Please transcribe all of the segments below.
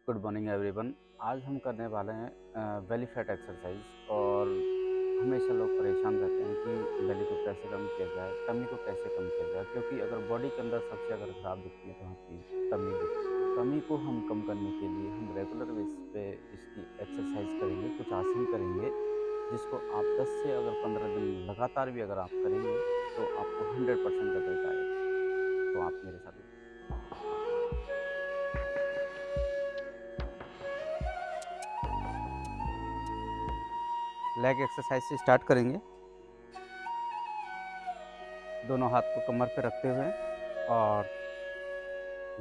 Good morning everyone. आज हम करने वाले हैं बेली फैट एक्सरसाइज। और हमेशा लोग परेशान रहते हैं कि बेली को कैसे कम किया जाए, टमी को कैसे कम किया जाए, क्योंकि अगर बॉडी के अंदर सबसे अगर खराब दिखती है तो आपकी टमी दिखती है। तो टमी को हम कम करने के लिए हम रेगुलर बेसिस पे इसकी एक्सरसाइज करेंगे, कुछ आसन करेंगे, जिसको आप 10 से अगर 15 दिन लगातार भी अगर आप करेंगे तो आपको 100% रिजल्ट आएगा। तो आप मेरे साथ लेग एक्सरसाइज से स्टार्ट करेंगे। दोनों हाथ को कमर पे रखते हुए और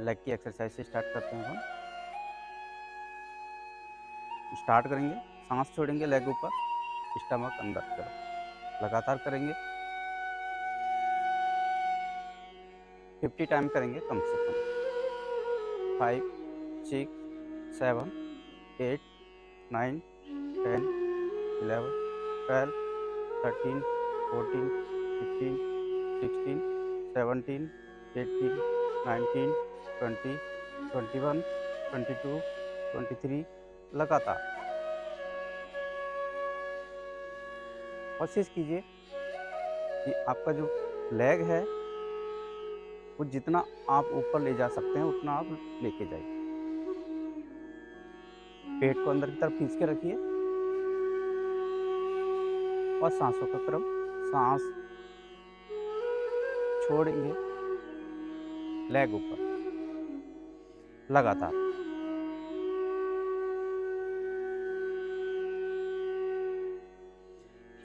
लेग की एक्सरसाइज से स्टार्ट करते हैं। हम स्टार्ट करेंगे, सांस छोड़ेंगे, लेग ऊपर, स्टमक अंदर की तरफ, लगातार करेंगे। 50 टाइम करेंगे कम से कम। 5 6 7 8 9 10 11 12 13 14 15 16 17 18 19 20 21 22 23 लगातार। कोशिश कीजिए कि आपका जो लेग है वो जितना आप ऊपर ले जा सकते हैं उतना आप लेके जाइए। पेट को अंदर की तरफ खींच के रखिए और सांसों का क्रम, सांस छोड़ेंगे, लेग ऊपर, लगातार।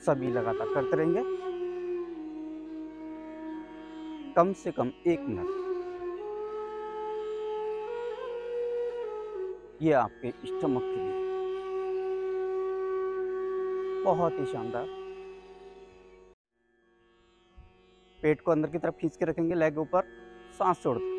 सभी लगातार करते रहेंगे कम से कम 1 मिनट। ये आपके स्टमक के लिए बहुत ही शानदार। पेट को अंदर की तरफ खींच के रखेंगे, लेग ऊपर, सांस छोड़ते,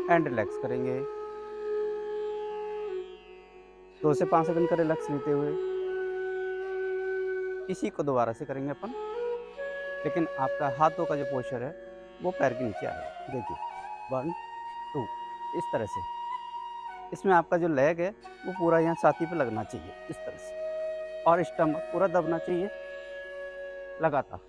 एंड रिलैक्स करेंगे। 2 से 5 सेकंड का रिलैक्स लेते हुए इसी को दोबारा से करेंगे अपन, लेकिन आपका हाथों का जो पोस्चर है वो पैर के नीचे आएगा। देखिए 1 2 इस तरह से। इसमें आपका जो लेग है वो पूरा यहाँ छाती पे लगना चाहिए इस तरह से, और स्टमक पूरा दबना चाहिए लगातार।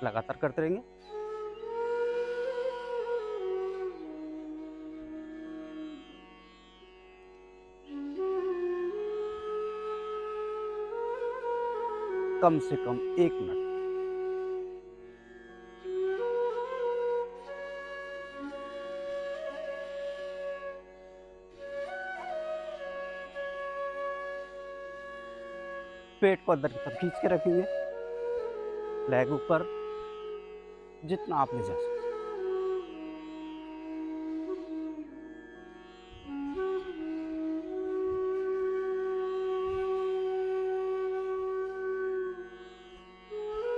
लगातार करते रहेंगे। कम से कम 1 मिनट। पेट को अंदर की तरफ खींच के रखेंगे, लेग ऊपर, जितना आप ले जा सकते।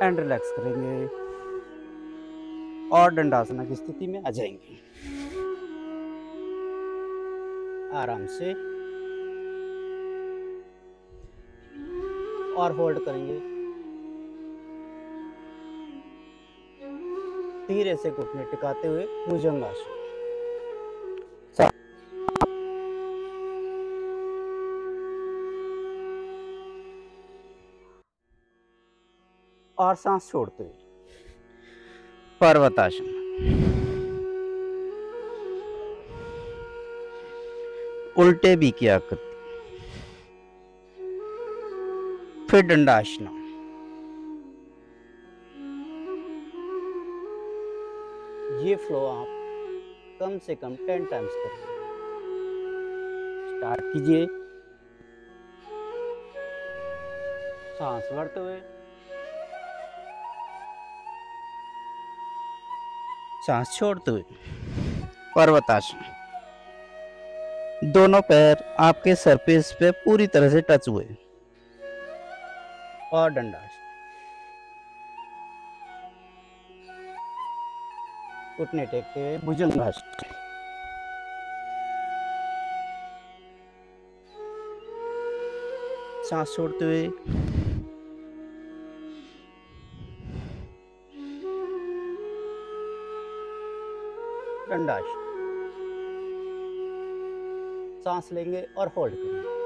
एंड रिलैक्स करेंगे और दंडासना की स्थिति में आ जाएंगे। आराम से और होल्ड करेंगे। धीरे से घुटने टिकाते हुए भुजंगासन। और सांस छोड़ते हुए पर्वतासन। उल्टे बी की आकृति, फिर दंडासना। ये फ्लो आप कम से कम 10 टाइम्स करिए। स्टार्ट कीजिए, सांस भरते हुए, सांस छोड़ते हुए पर्वतासन। दोनों पैर आपके सरफेस पे पूरी तरह से टच हुए, और दंडासन। घुटने टेकते हुए भुजंगासन। सांस छोड़ते हुए दंडासन। सांस लेंगे और होल्ड करेंगे।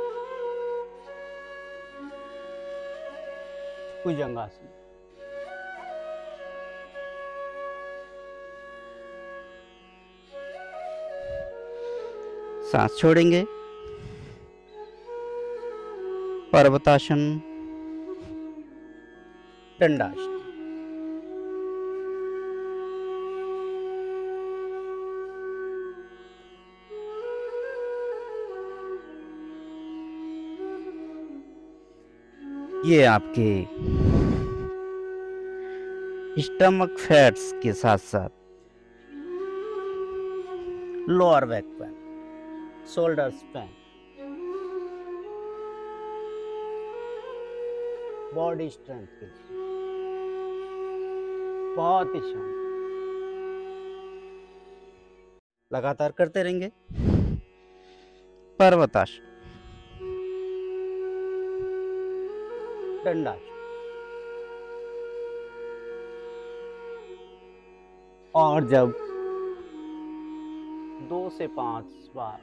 भुजंगासन। सांस छोड़ेंगे। पर्वतासन, दंडासन। ये आपके स्टमक फैट्स के साथ साथ lower back pain, shoulders pain, body strength के लिए बहुत ही शांत। लगातार करते रहेंगे। पर्वतासन, दंडासन। और जब 2 से 5 बार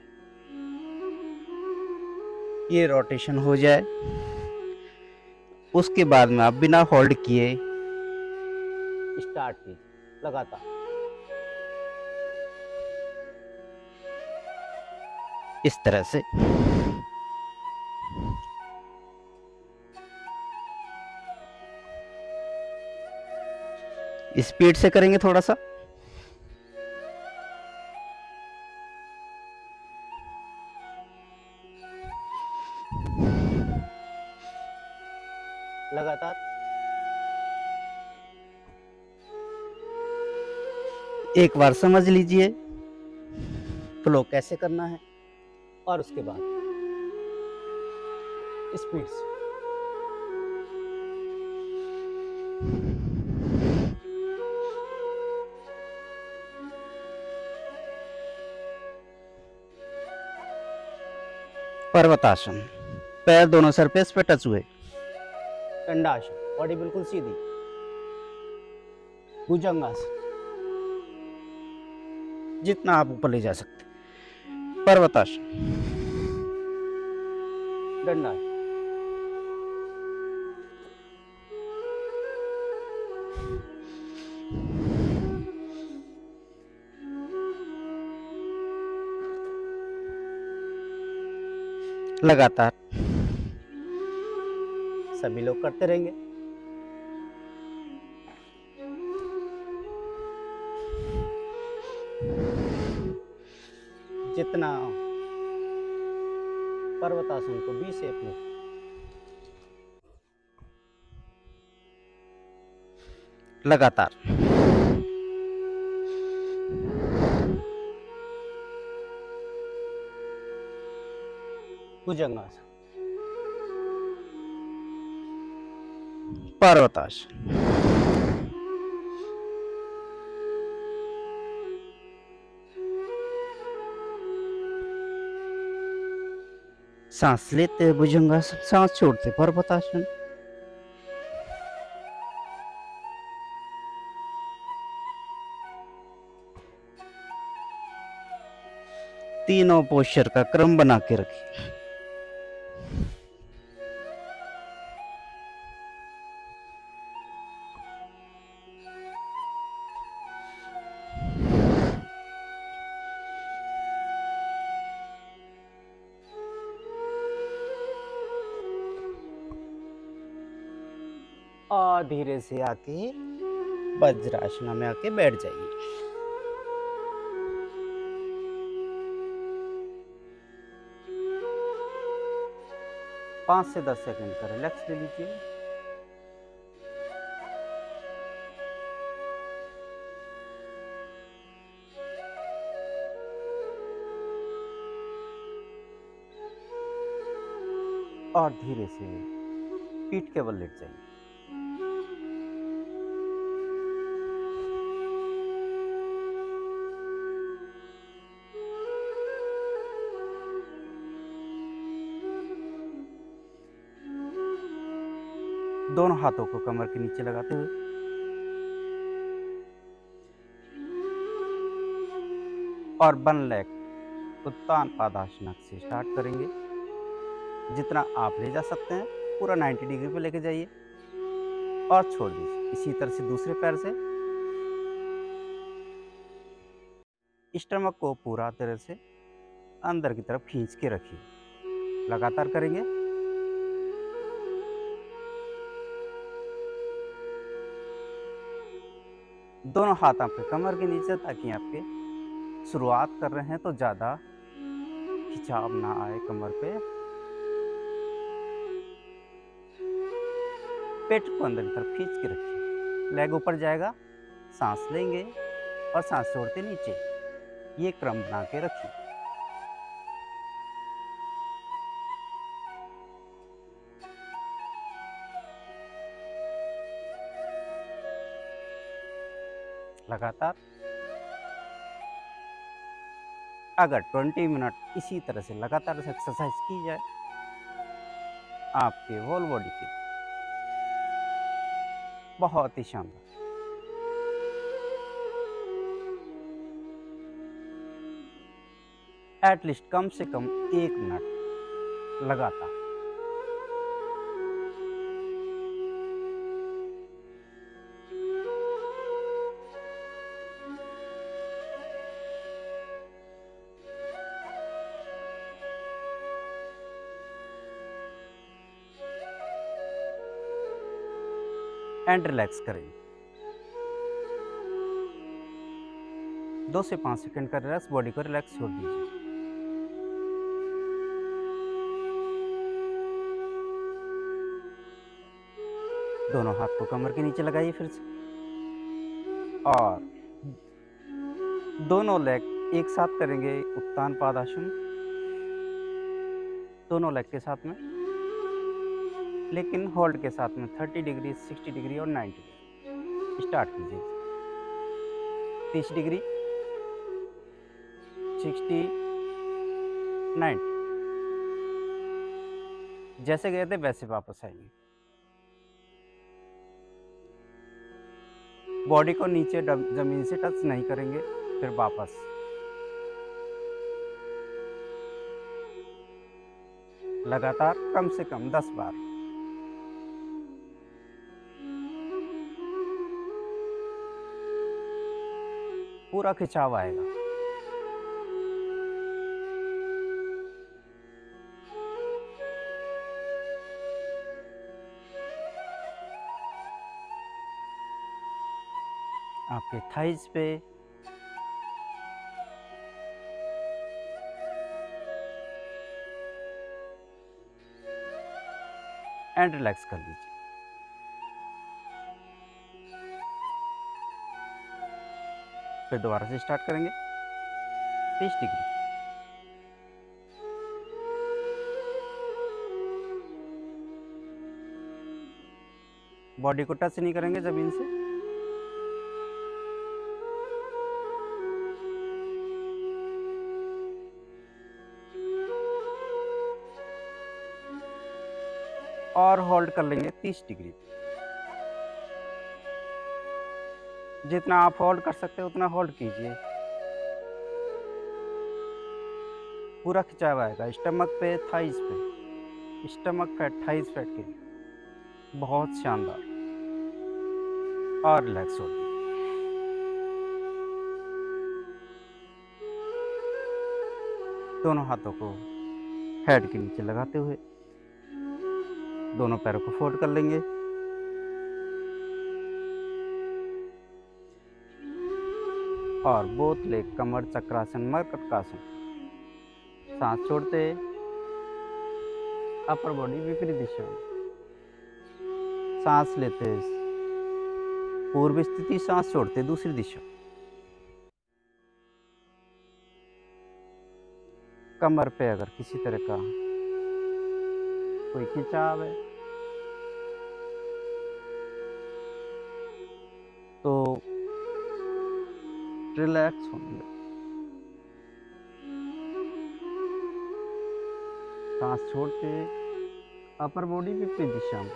ये रोटेशन हो जाए, उसके बाद में आप बिना होल्ड किए स्टार्ट कीजिए लगातार। इस तरह से स्पीड से करेंगे थोड़ा सा। लगातार एक बार समझ लीजिए फ्लो कैसे करना है और उसके बाद स्पीड से। पर्वतासन, पैर दोनों सरफेस पे टच हुए। दंडासन, बॉडी बिल्कुल सीधी। भुजंगासन, जितना आप ऊपर ले जा सकते। पर्वतासन, दंडासन। लगातार सभी लोग करते रहेंगे। जितना पर्वतासन को बी शेप में लगातार। भुजंगासन, पर्वतासन। सांस लेते भुजंगासन, सांस छोड़ते पर्वतासन। तीनों पोस्चर का क्रम बना के रखिए। और धीरे से आके वज्रासन में आके बैठ जाइए। पाँच से 10 सेकंड का रिलैक्स ले लीजिए। और धीरे से पीठ के बल लेट जाइए। दोनों हाथों को कमर के नीचे लगाते हुए और वन लेग उत्तान पादासनक से स्टार्ट करेंगे। जितना आप ले जा सकते हैं पूरा 90 डिग्री पे लेके जाइए और छोड़ दीजिए। इसी तरह से दूसरे पैर से स्टमक को पूरा तरह से अंदर की तरफ खींच के रखिए। लगातार करेंगे। दोनों हाथ आपके कमर के नीचे ताकि आपके शुरुआत कर रहे हैं तो ज़्यादा खिंचाव ना आए कमर पे। पेट को अंदर की तरफ खींच के रखिए। लेग ऊपर जाएगा, सांस लेंगे और सांस छोड़ते नीचे। ये क्रम बना के रखिए। लगातार अगर 20 मिनट इसी तरह से लगातार एक्सरसाइज की जाए आपके होल बॉडी के बहुत ही शानदार एटलीस्ट कम से कम 1 मिनट लगातार। एंड रिलैक्स करें। 2 से 5 सेकंड का रिलैक्स, बॉडी को रिलैक्स छोड़ दीजिए। दोनों हाथ को कमर के नीचे लगाइए फिर से और दोनों लेग एक साथ करेंगे उत्तान पादासन, दोनों लेग के साथ में, लेकिन होल्ड के साथ में 30 डिग्री, 60 डिग्री और 90 डिग्री। स्टार्ट कीजिए। 30 डिग्री, 60, 90। जैसे गए थे वैसे वापस आएंगे। बॉडी को नीचे जमीन से टच नहीं करेंगे। फिर वापस लगातार कम से कम 10 बार। पूरा खिंचाव आएगा। आपके थाइज पे एंड रिलैक्स कर लीजिए। फिर दोबारा से स्टार्ट करेंगे। 30 डिग्री, बॉडी को टच नहीं करेंगे जमीन से। और होल्ड कर लेंगे 30 डिग्री। जितना आप होल्ड कर सकते हो उतना होल्ड कीजिए। पूरा खिंचाव आएगा स्टमक पे, थाइज पे, स्टमक फैट, थाइज फैट के लिए बहुत शानदार। और रिलैक्स हो जाइए। दोनों हाथों को हेड के नीचे लगाते हुए दोनों पैरों को फोल्ड कर लेंगे और बोथ लेग कमर चक्रासन, मरकटकासन। सांस छोड़ते अपर बॉडी विपरीत दिशा में, सांस लेते पूर्व स्थिति, सांस छोड़ते दूसरी दिशा। कमर पे अगर किसी तरह का कोई खिंचाव है तो रिलैक्स होंगे। सांस छोड़ते अपर बॉडी विपरीत दिशा में,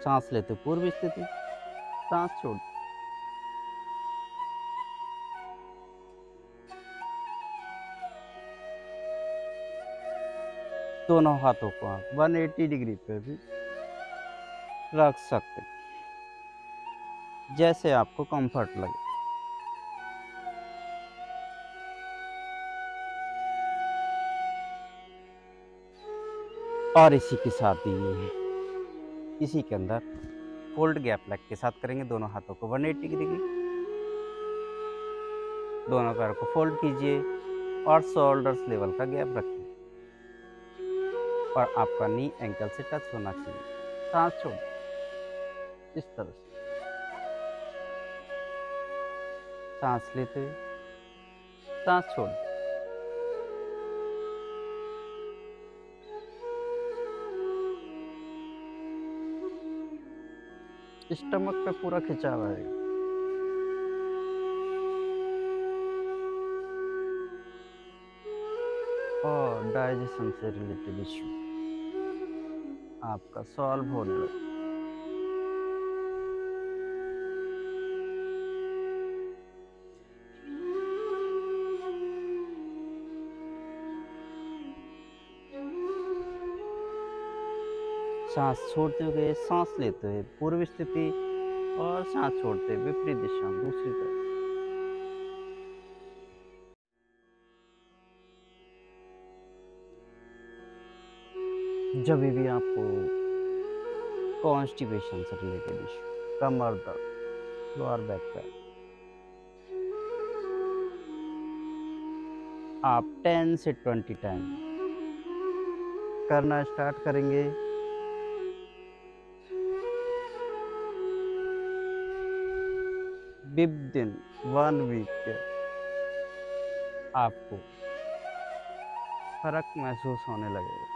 सांस लेते पूर्व स्थिति, सांस छोड़, दोनों हाथों को आप 180 डिग्री पे भी रख सकते हैं, जैसे आपको कंफर्ट लगे। और इसी के साथ ही इसी के अंदर फोल्ड गैप लेग के साथ करेंगे। दोनों हाथों को 180 डिग्री, दोनों पैरों को फोल्ड कीजिए और शोल्डर्स लेवल का गैप रखिए और आपका नी एंकल से टच होना चाहिए। सांस छोड़, इस तरह से सांस लेते हुए, सांस छोड़, स्टमक पे पूरा खिंचाव आएगा। और डाइजेशन से रिलेटेड इश्यू आपका सॉल्व होने लगे। सांस छोड़ते हुए, सांस लेते हुए पूर्व स्थिति और सांस छोड़ते हुए विपरीत दिशा में दूसरी तरफ। जब भी आपको कॉन्स्टिपेशन से रिलेटेड इश्यू, कमर दर्द, लोअर बैक पेन, आप 10 से 20 टाइम करना स्टार्ट करेंगे। विदिन 1 वीक के आपको फर्क महसूस होने लगेगा।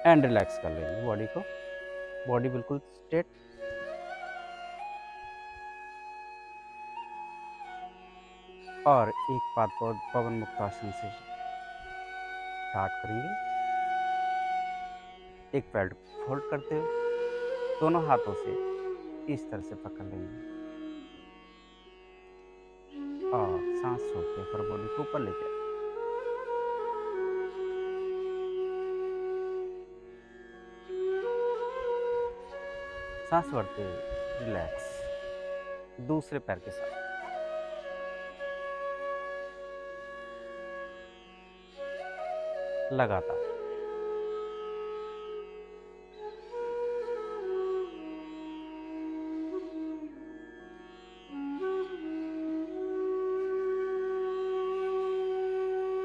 एंड रिलैक्स कर लेंगे बॉडी को, बॉडी बिल्कुल स्ट्रेट। और एक बात पवन मुक्तासन से स्टार्ट करेंगे। एक पैर फोल्ड करते हुए दोनों हाथों से इस तरह से पकड़ लेंगे और सांस छोड़ते हुए बॉडी को ऊपर ले जाए। सांस भरते हुए रिलैक्स, दूसरे पैर के साथ लगातार।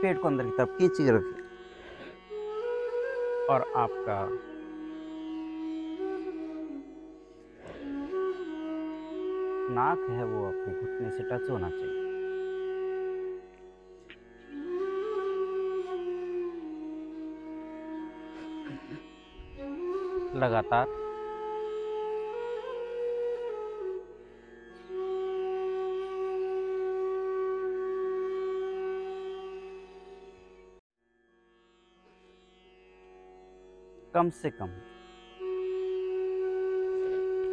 पेट को अंदर की तरफ खींच के रखिए और आपका नाक है वो अपने घुटने से टच होना चाहिए। लगातार कम से कम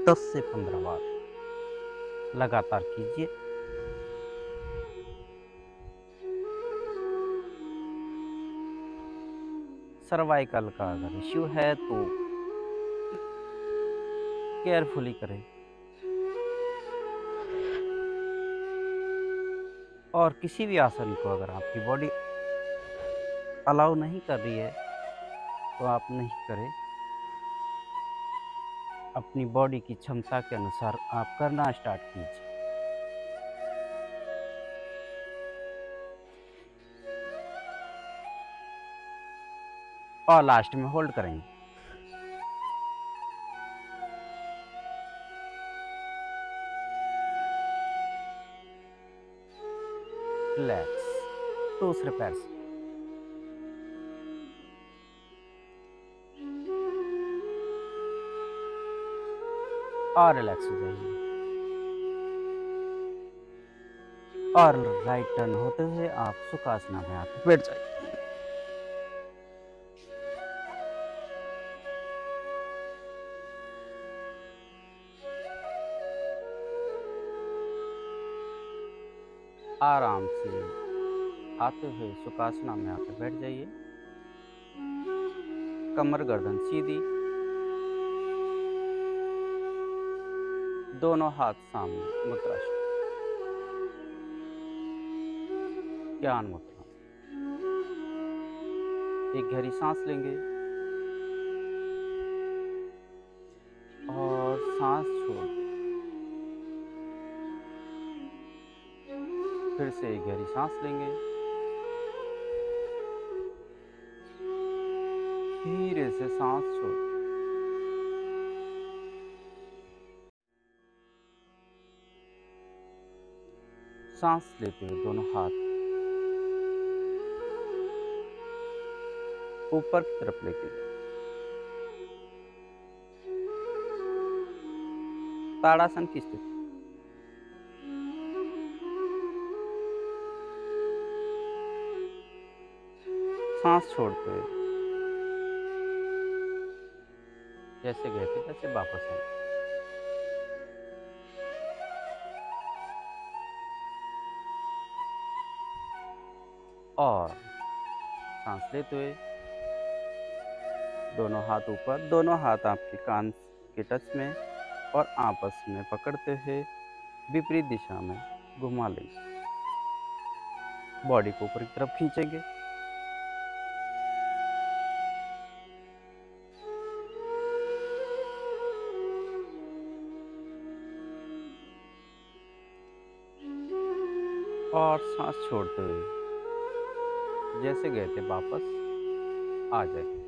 10 से 15 बार लगातार कीजिए। सर्वाइकल का अगर इश्यू है तो केयरफुली करें, और किसी भी आसन को अगर आपकी बॉडी अलाउ नहीं कर रही है तो आप नहीं करें। अपनी बॉडी की क्षमता के अनुसार आप करना स्टार्ट कीजिए। और लास्ट में होल्ड करेंगे। रिलैक्स, दूसरे पैर से और रिलैक्स हो जाइए और राइट टर्न होते हुए आप सुखासना में आके बैठ जाइए। आराम से आते हुए सुखासना में आकर बैठ जाइए। कमर गर्दन सीधी, दोनों हाथ सामने मुद्रासन, ज्ञान मुद्रा। एक गहरी सांस लेंगे और सांस छोड़ दें। फिर से एक गहरी सांस लेंगे, धीरे से सांस छोड़ दें। सांस लेते हुए दोनों हाथ ऊपर की तरफ लेके जाएं। ताड़ासन की स्थिति। सांस छोड़ते हुए जैसे गए थे वैसे वापस आए। और सांस लेते हुए दोनों हाथ ऊपर, दोनों हाथ आपके कान के टच में और आपस में पकड़ते हुए विपरीत दिशा में घुमा लेंगे। बॉडी को ऊपर की तरफ खींचेंगे। और सांस छोड़ते हुए जैसे गए थे वापस आ जाए।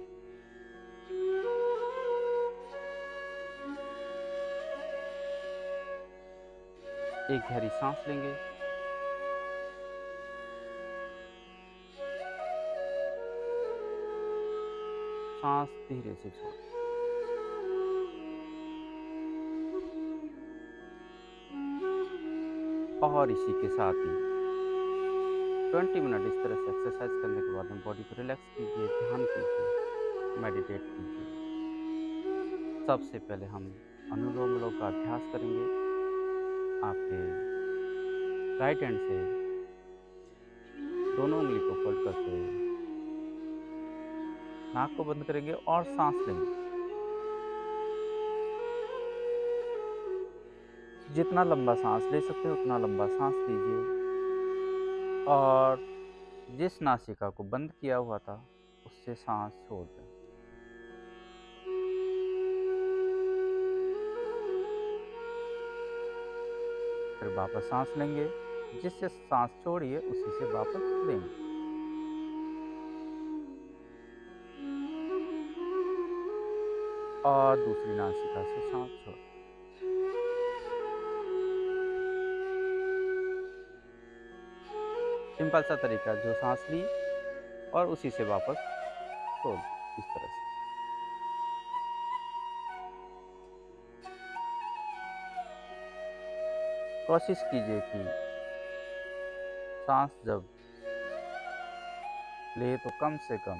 एक गहरी सांस लेंगे, सांस धीरे से छोड़। और इसी के साथ ही 20 मिनट इस तरह से एक्सरसाइज करने के बाद हम बॉडी को रिलैक्स कीजिए, ध्यान कीजिए, मेडिटेट कीजिए। सबसे पहले हम अनुलोम विलोम का अभ्यास करेंगे। आपके राइट हैंड से दोनों उंगली को फोल्ड करते हुए नाक को बंद करेंगे और सांस लेंगे। जितना लंबा सांस ले सकते हैं उतना लंबा सांस लीजिए और जिस नासिका को बंद किया हुआ था उससे सांस छोड़ दें। फिर वापस सांस लेंगे, जिससे सांस छोड़िए उसी से वापस लेंगे। और दूसरी नासिका से सांस छोड़। सिंपल सा तरीका, जो सांस ली और उसी से वापस छोड़ दी, इस तरह से। कोशिश कीजिए कि सांस जब ले तो कम से कम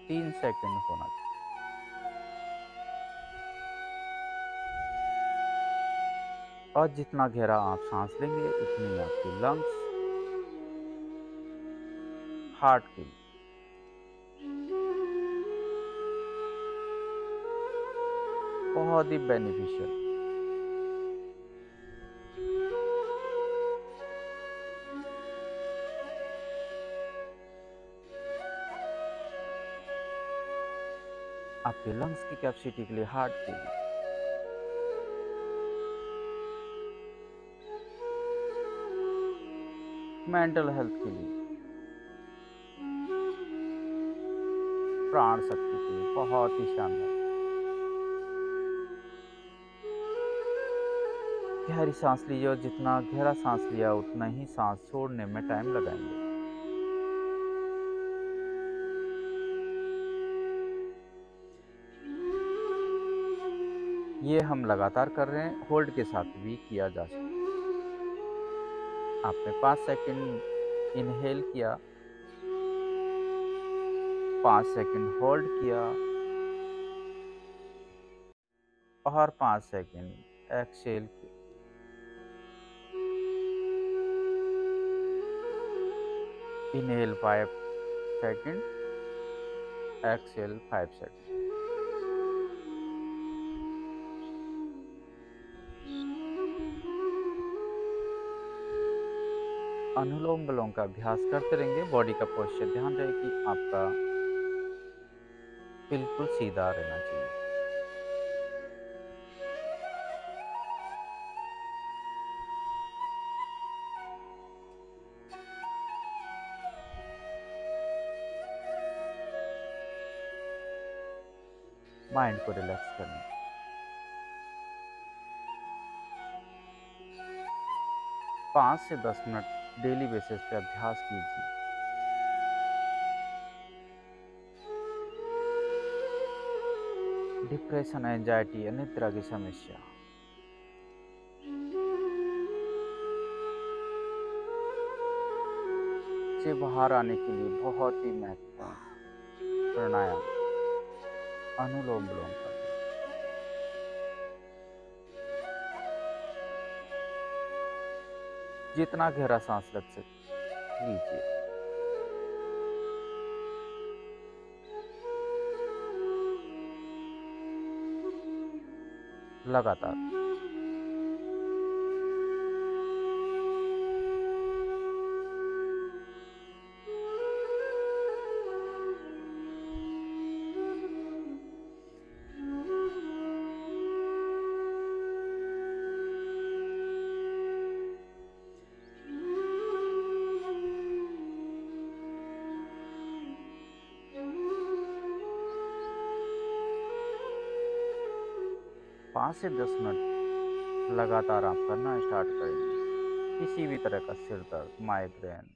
3 सेकंड होना चाहिए। और जितना गहरा आप सांस लेंगे उतनी आपकी लंग्स, हार्ट के लिए बहुत ही बेनिफिशियल। आपके लंग्स की कैपेसिटी के लिए, हार्ट के लिए, मेंटल हेल्थ के लिए, प्राण शक्ति के लिए बहुत ही शानदार। गहरी सांस लीजिए और जितना गहरा सांस लिया उतना ही सांस छोड़ने में टाइम लगाएंगे। ये हम लगातार कर रहे हैं, होल्ड के साथ भी किया जा सकता है। आपने 5 सेकंड इनहेल किया, 5 सेकंड होल्ड किया और 5 सेकंड एक्सहेल किया। Inhale 5 second, exhale 5 second. Anulom Vilom का अभ्यास करते रहेंगे, बॉडी का पोस्चर ध्यान रहे कि आपका बिल्कुल सीधा रहना चाहिए। माइंड को रिलैक्स करना। 5 से 10 मिनट डेली बेसिस पे अभ्यास कीजिए। डिप्रेशन, एंजाइटी, अनिद्रा की समस्या से बाहर आने के लिए बहुत ही महत्वपूर्ण प्राणायाम अनुलोम विलोम का है। जितना गहरा सांस लग सके लीजिए। लगातार। पाँच से 10 मिनट लगातार आप करना स्टार्ट करेंगे। किसी भी तरह का सिर दर्द, माइग्रेन,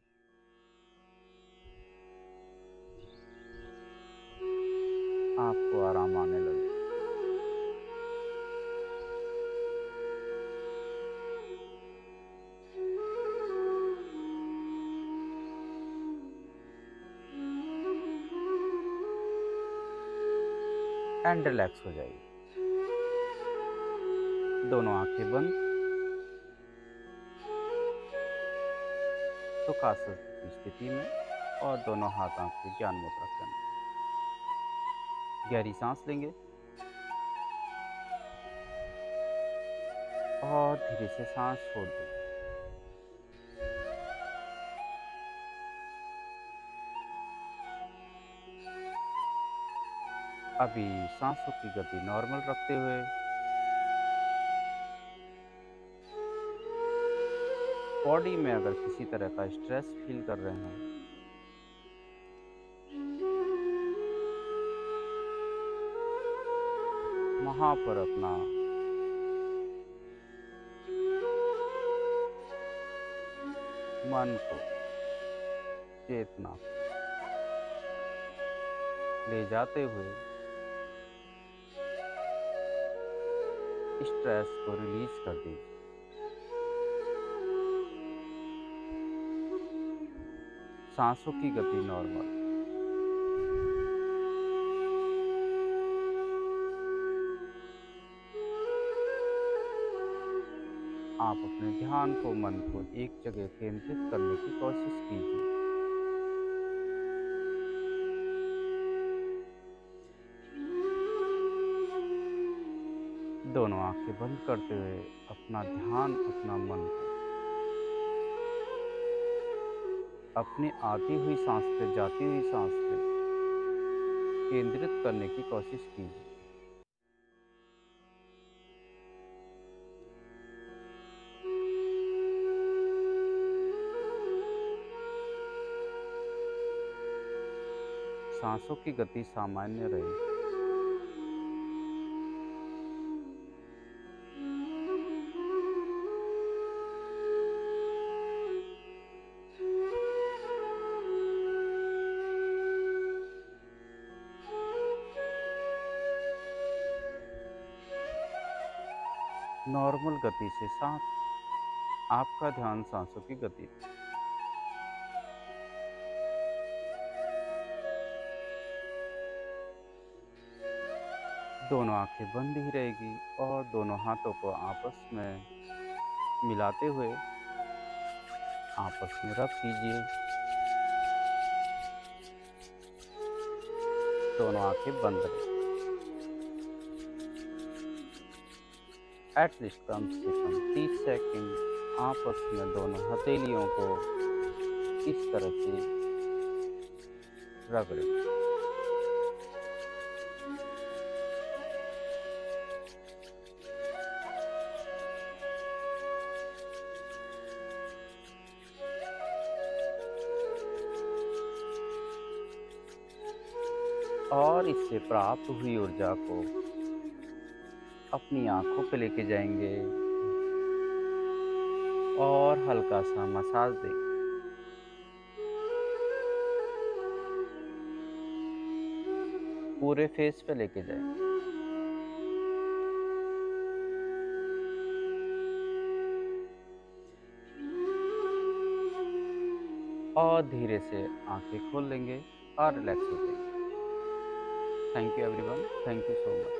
आपको आराम आने लगे। एंड रिलैक्स हो जाइए। दोनों आंखें बंद, सुखासन की स्थिति में, और दोनों हाथ आपके ज्ञान मुद्रा के अंदर। गहरी सांस लेंगे और धीरे से सांस छोड़ देंगे। अभी सांसों की गति नॉर्मल रखते हुए बॉडी में अगर किसी तरह का स्ट्रेस फील कर रहे हैं, वहां पर अपना मन को, चेतना को ले जाते हुए स्ट्रेस को रिलीज कर दीजिए। सांसों की गति नॉर्मल। आप अपने ध्यान को, मन को एक जगह केंद्रित करने की कोशिश कीजिए। दोनों आंखें बंद करते हुए अपना ध्यान, अपना मन को अपनी आती हुई सांस पे, जाती हुई सांस पे केंद्रित करने की कोशिश कीजिए। सांसों की गति सामान्य रहे। नॉर्मल गति से साथ आपका ध्यान सांसों की गति पे। दोनों आंखें बंद ही रहेगी और दोनों हाथों को आपस में मिलाते हुए आपस में रब कीजिए। दोनों आंखें बंद रखें। एटलीस्ट कम से कम 30 सेकंड आपस में दोनों हथेलियों को इस तरह से रगड़ें। और इससे प्राप्त हुई ऊर्जा को अपनी आंखों पे लेके जाएंगे और हल्का सा मसाज देंगे। पूरे फेस पे लेके जाएंगे। और धीरे से आंखें खोल लेंगे और रिलैक्स हो जाएंगे। Thank you everyone, thank you so much.